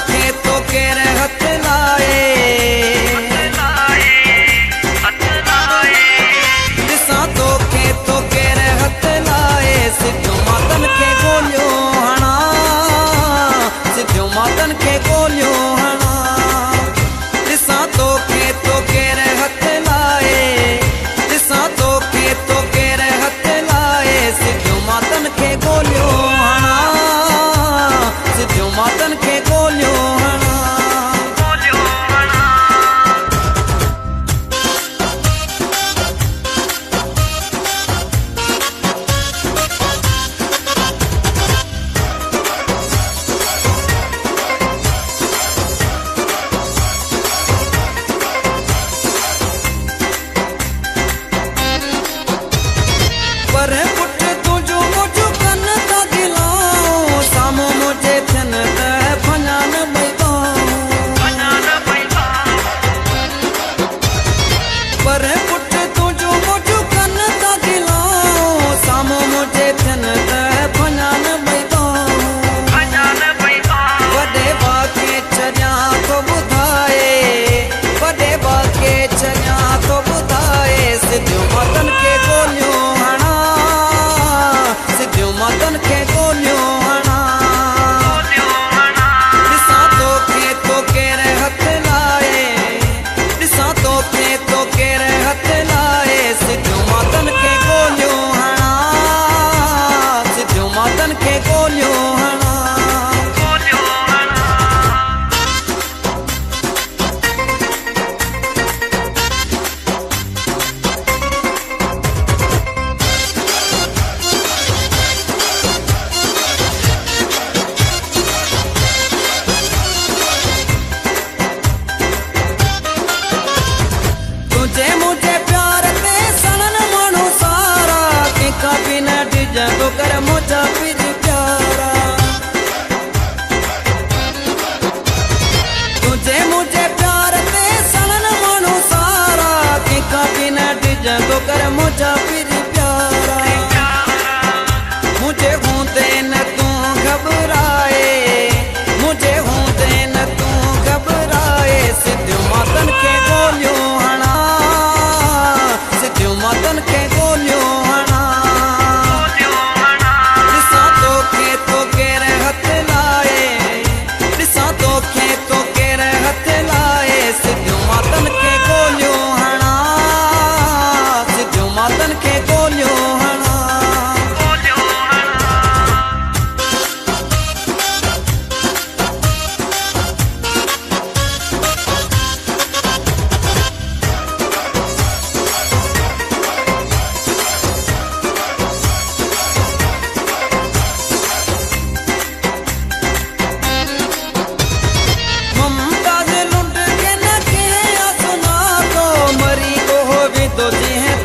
खेतों के रहत लाए, दिसा तो खेतों के रहत लाए, सिद्धो मातन के गोलियो हणा, सिद्धो मातन के गोलियो हणा। दिसा तो खेतों के रहत लाए, दिसा तो खेतों के रहत लाए, सिद्धो मातन के गोलियो हणा, सिद्धो मातन के गोलियो हणा। पर पुट तुझो मुझो कन ता गिलाओ, सामो मुझे थन त फनान बैठाओ, पर पुट तुझो मुझो कन ता गिलाओ, सामो मुझे थन त फनान बैठाओ। वडे बाके चरिया तो बुधाए, वडे बाके चरिया तो बुधाए, सिद्धो मातन के गोलियो हणा, सिद्धो मातन के गोलियो हणा। दिसा तो खेतों के रहत लाए, दिसा तो खेतों के रहत लाए, सिद्धो मातन के गोलियो हणा, सिद्धो मातन के गोलियो हणा। तुझे मुझे प्यार ते सनन मानो सारा, के कभी न डिजा तो कर मुझा फिर प्यारा। तुझे मुझे प्यार ते सनन मानो सारा, के कभी न डिजा तो कर मुझा फिर प्यारा। मुझे होते न तू घबराए, मुझे होते न तू घबराए, सिद्धो मातन के गोलियो हणा, सिद्धो मातन के गोलियो हणा। दिसा तो खेतों के रहत लाए, दिसा तो खेतों के रहत लाए, सिद्धो मातन के गोलियो हणा, सिद्धो मातन के गोलियो हणा। ममताज लुट के न के सुना तो मरी को हो भी तो जी है